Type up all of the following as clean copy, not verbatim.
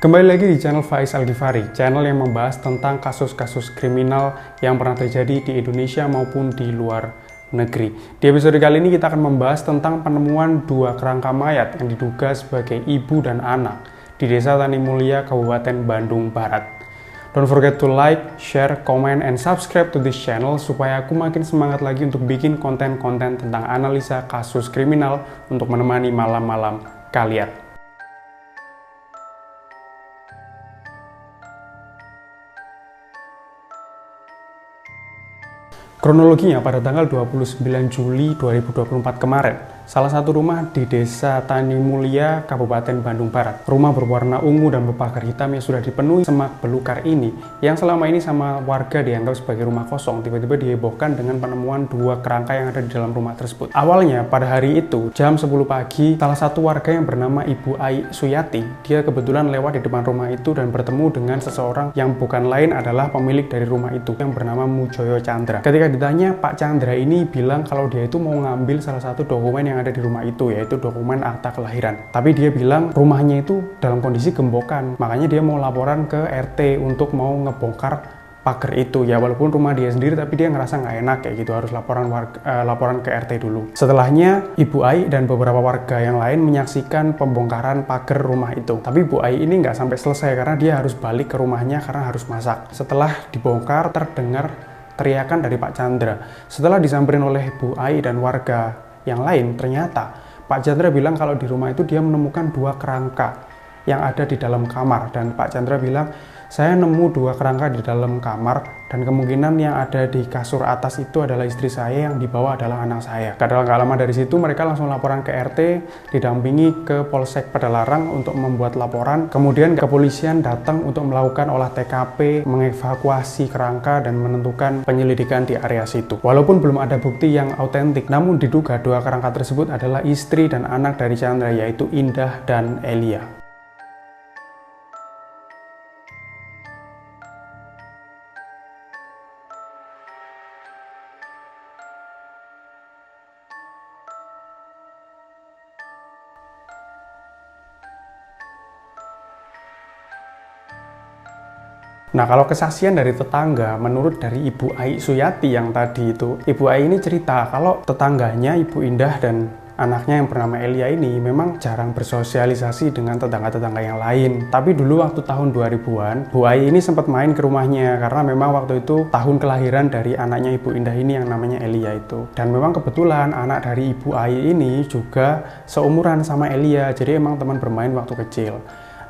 Kembali lagi di channel Faiz Al-Ghifari, channel yang membahas tentang kasus-kasus kriminal yang pernah terjadi di Indonesia maupun di luar negeri. Di episode kali ini kita akan membahas tentang penemuan dua kerangka mayat yang diduga sebagai ibu dan anak di Desa Tani Mulia, Kabupaten Bandung Barat. Don't forget to like, share, comment, and subscribe to this channel supaya aku makin semangat lagi untuk bikin konten-konten tentang analisa kasus kriminal untuk menemani malam-malam kalian. Kronologinya pada tanggal 29 Juli 2024 kemarin, salah satu rumah di Desa Tani Mulia, Kabupaten Bandung Barat. Rumah berwarna ungu dan berpagar hitam yang sudah dipenuhi semak belukar ini, yang selama ini sama warga dianggap sebagai rumah kosong, tiba-tiba dihebohkan dengan penemuan dua kerangka yang ada di dalam rumah tersebut. Awalnya, pada hari itu, jam 10 pagi, salah satu warga yang bernama Ibu Ai Suyati, dia kebetulan lewat di depan rumah itu dan bertemu dengan seseorang yang bukan lain adalah pemilik dari rumah itu, yang bernama Mujoyo Chandra. Ketika ditanya, Pak Chandra ini bilang kalau dia itu mau ngambil salah satu dokumen yang ada di rumah itu, yaitu dokumen akta kelahiran. Tapi dia bilang rumahnya itu dalam kondisi gembokan, makanya dia mau laporan ke RT untuk mau ngebongkar pagar itu. Ya walaupun rumah dia sendiri, tapi dia ngerasa nggak enak kayak gitu, harus laporan ke RT dulu. Setelahnya Ibu Ai dan beberapa warga yang lain menyaksikan pembongkaran pagar rumah itu. Tapi Ibu Ai ini nggak sampai selesai karena dia harus balik ke rumahnya karena harus masak. Setelah dibongkar, terdengar teriakan dari Pak Chandra. Setelah disamperin oleh Bu Ai dan warga yang lain, ternyata Pak Chandra bilang kalau di rumah itu dia menemukan dua kerangka yang ada di dalam kamar. Dan Pak Chandra bilang, saya nemu dua kerangka di dalam kamar dan kemungkinan yang ada di kasur atas itu adalah istri saya, yang di bawah adalah anak saya. Gak lama dari situ mereka langsung laporan ke RT, didampingi ke Polsek Padalarang untuk membuat laporan. Kemudian kepolisian datang untuk melakukan olah TKP, mengevakuasi kerangka dan menentukan penyelidikan di area situ. Walaupun belum ada bukti yang autentik, namun diduga dua kerangka tersebut adalah istri dan anak dari Chandra, yaitu Indah dan Elia. Nah, kalau kesaksian dari tetangga, menurut dari Ibu Ai Suyati yang tadi itu, Ibu Ai ini cerita kalau tetangganya Ibu Indah dan anaknya yang bernama Elia ini memang jarang bersosialisasi dengan tetangga-tetangga yang lain. Tapi dulu waktu tahun 2000-an, Bu Ai ini sempat main ke rumahnya karena memang waktu itu tahun kelahiran dari anaknya Ibu Indah ini yang namanya Elia itu. Dan memang kebetulan anak dari Ibu Ai ini juga seumuran sama Elia, jadi emang teman bermain waktu kecil.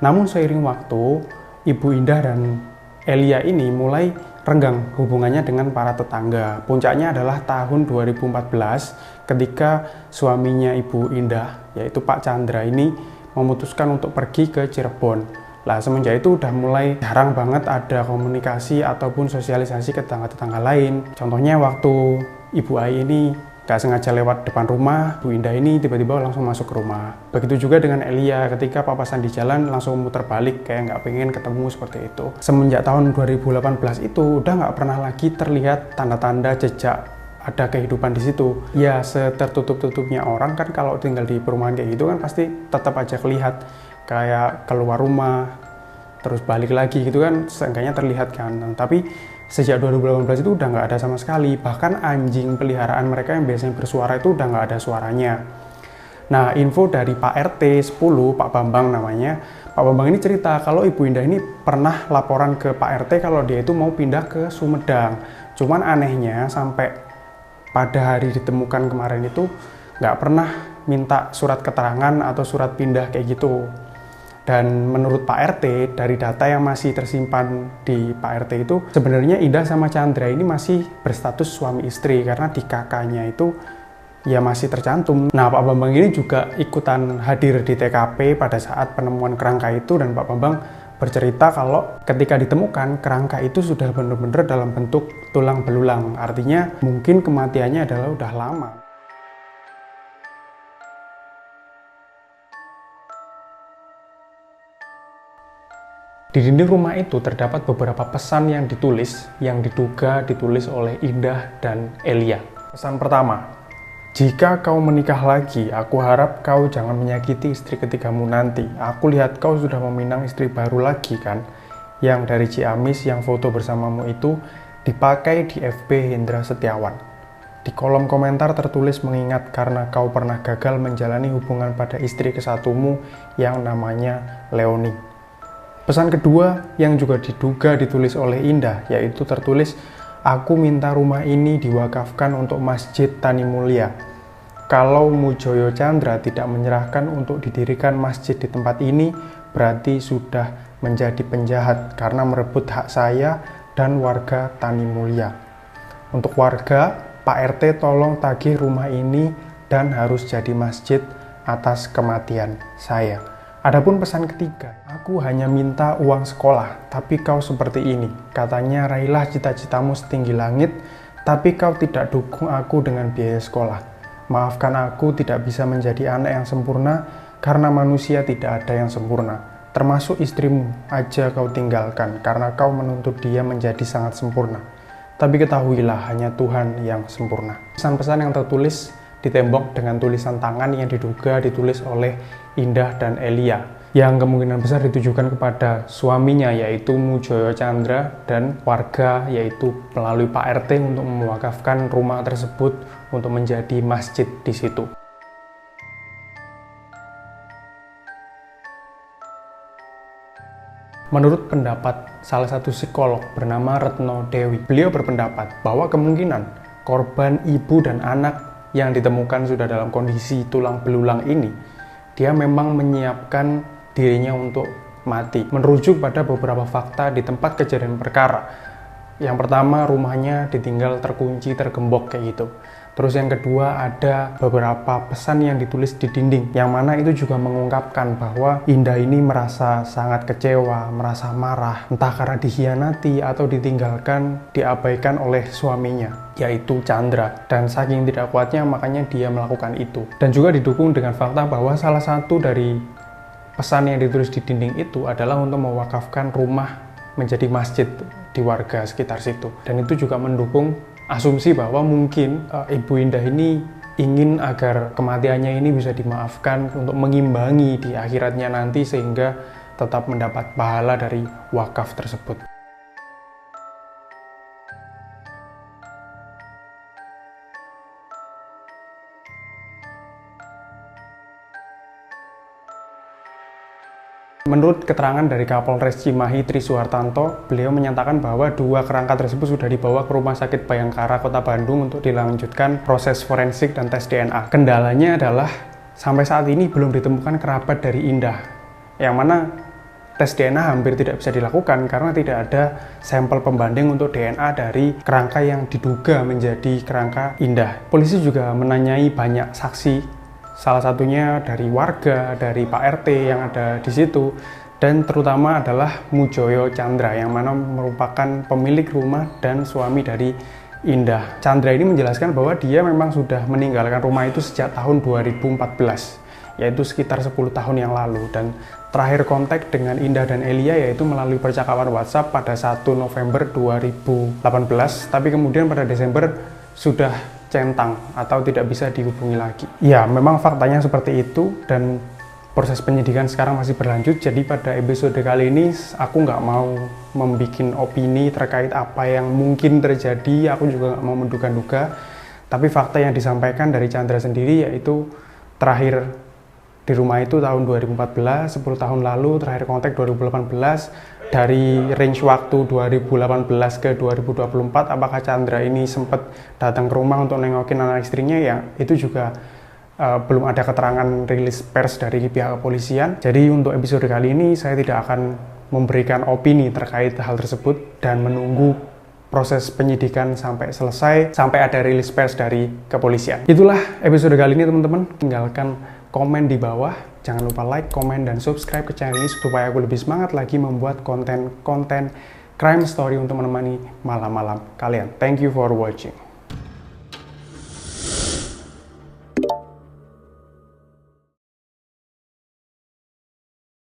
Namun seiring waktu, Ibu Indah dan Elia ini mulai renggang hubungannya dengan para tetangga. Puncaknya adalah tahun 2014 ketika suaminya Ibu Indah, yaitu Pak Chandra ini, memutuskan untuk pergi ke Cirebon. Lah semenjak itu udah mulai jarang banget ada komunikasi ataupun sosialisasi ke tetangga-tetangga lain. Contohnya waktu Ibu Ai ini gak sengaja lewat depan rumah, Bu Indah ini tiba-tiba langsung masuk ke rumah. Begitu juga dengan Elia, ketika papasan di jalan langsung muter balik, kayak nggak pengen ketemu seperti itu. Semenjak tahun 2018 itu udah nggak pernah lagi terlihat tanda-tanda jejak ada kehidupan di situ. Ya, setertutup-tutupnya orang kan kalau tinggal di perumahan kayak gitu kan pasti tetap aja kelihat kayak keluar rumah, terus balik lagi gitu kan, seenggaknya terlihat kan. Tapi sejak 2018 itu udah nggak ada sama sekali. Bahkan anjing peliharaan mereka yang biasanya bersuara itu udah nggak ada suaranya. Nah, info dari Pak RT 10, Pak Bambang namanya. Pak Bambang ini cerita kalau Ibu Indah ini pernah laporan ke Pak RT kalau dia itu mau pindah ke Sumedang. Cuman anehnya sampai pada hari ditemukan kemarin itu nggak pernah minta surat keterangan atau surat pindah kayak gitu. Dan menurut Pak RT, dari data yang masih tersimpan di Pak RT itu, sebenarnya Indah sama Chandra ini masih berstatus suami istri karena di kakaknya itu ya masih tercantum. Nah, Pak Bambang ini juga ikutan hadir di TKP pada saat penemuan kerangka itu, dan Pak Bambang bercerita kalau ketika ditemukan kerangka itu sudah benar-benar dalam bentuk tulang belulang. Artinya mungkin kematiannya adalah udah lama. Di dinding rumah itu terdapat beberapa pesan yang ditulis, yang diduga ditulis oleh Indah dan Elia. Pesan pertama, Jika kau menikah lagi, aku harap kau jangan menyakiti istri ketigamu nanti. Aku lihat kau sudah meminang istri baru lagi kan? Yang dari Ciamis yang foto bersamamu itu dipakai di FB Hendra Setiawan. Di kolom komentar tertulis mengingat karena kau pernah gagal menjalani hubungan pada istri kesatumu yang namanya Leoni. Pesan kedua yang juga diduga ditulis oleh Indah, yaitu tertulis, aku minta rumah ini diwakafkan untuk Masjid Tani Mulia. Kalau Mujoyo Chandra tidak menyerahkan untuk didirikan masjid di tempat ini, berarti sudah menjadi penjahat karena merebut hak saya dan warga Tani Mulia. Untuk warga, Pak RT tolong tagih rumah ini dan harus jadi masjid atas kematian saya. Adapun pesan ketiga, aku hanya minta uang sekolah, tapi kau seperti ini. Katanya raihlah cita-citamu setinggi langit, tapi kau tidak dukung aku dengan biaya sekolah. Maafkan aku tidak bisa menjadi anak yang sempurna, karena manusia tidak ada yang sempurna. Termasuk istrimu aja kau tinggalkan, karena kau menuntut dia menjadi sangat sempurna. Tapi ketahuilah hanya Tuhan yang sempurna. Pesan-pesan yang tertulis di tembok dengan tulisan tangan yang diduga ditulis oleh Indah dan Elia, yang kemungkinan besar ditujukan kepada suaminya yaitu Mujoyo Chandra dan warga yaitu melalui Pak RT untuk mewakafkan rumah tersebut untuk menjadi masjid di situ. Menurut pendapat salah satu psikolog bernama Retno Dewi, beliau berpendapat bahwa kemungkinan korban ibu dan anak yang ditemukan sudah dalam kondisi tulang belulang ini, dia memang menyiapkan dirinya untuk mati. Merujuk pada beberapa fakta di tempat kejadian perkara. Yang pertama, rumahnya ditinggal terkunci, tergembok kayak gitu. Terus yang kedua, ada beberapa pesan yang ditulis di dinding, yang mana itu juga mengungkapkan bahwa Indah ini merasa sangat kecewa, merasa marah, entah karena dikhianati atau ditinggalkan, diabaikan oleh suaminya, yaitu Chandra. Dan saking tidak kuatnya, makanya dia melakukan itu. Dan juga didukung dengan fakta bahwa salah satu dari pesan yang ditulis di dinding itu adalah untuk mewakafkan rumah menjadi masjid di warga sekitar situ. Dan itu juga mendukung asumsi bahwa mungkin Ibu Indah ini ingin agar kematiannya ini bisa dimaafkan untuk mengimbangi di akhiratnya nanti sehingga tetap mendapat pahala dari wakaf tersebut. Menurut keterangan dari Kapolres Cimahi Tri Suhartanto, beliau menyatakan bahwa dua kerangka tersebut sudah dibawa ke Rumah Sakit Bayangkara Kota Bandung untuk dilanjutkan proses forensik dan tes DNA. Kendalanya adalah sampai saat ini belum ditemukan kerabat dari Indah, yang mana tes DNA hampir tidak bisa dilakukan karena tidak ada sampel pembanding untuk DNA dari kerangka yang diduga menjadi kerangka Indah. Polisi juga menanyai banyak saksi, salah satunya dari warga, dari Pak RT yang ada di situ, dan terutama adalah Mujoyo Chandra yang mana merupakan pemilik rumah dan suami dari Indah. Chandra ini menjelaskan bahwa dia memang sudah meninggalkan rumah itu sejak tahun 2014, yaitu sekitar 10 tahun yang lalu, dan terakhir kontak dengan Indah dan Elia yaitu melalui percakapan WhatsApp pada 1 November 2018, tapi kemudian pada Desember sudah centang atau tidak bisa dihubungi lagi. Ya, memang faktanya seperti itu dan proses penyidikan sekarang masih berlanjut. Jadi pada episode kali ini aku nggak mau membuat opini terkait apa yang mungkin terjadi. Aku juga nggak mau menduga-duga. Tapi fakta yang disampaikan dari Chandra sendiri yaitu terakhir di rumah itu tahun 2014, 10 tahun lalu, terakhir kontak 2018. Dari range waktu 2018 ke 2024, apakah Chandra ini sempat datang ke rumah untuk nengokin anak istrinya, ya itu juga belum ada keterangan rilis pers dari pihak kepolisian. Jadi untuk episode kali ini saya tidak akan memberikan opini terkait hal tersebut dan menunggu proses penyidikan sampai selesai, sampai ada rilis pers dari kepolisian. Itulah episode kali ini teman-teman. Tinggalkan komen di bawah, jangan lupa like, komen, dan subscribe ke channel ini supaya aku lebih semangat lagi membuat konten-konten crime story untuk menemani malam-malam kalian. Thank you for watching.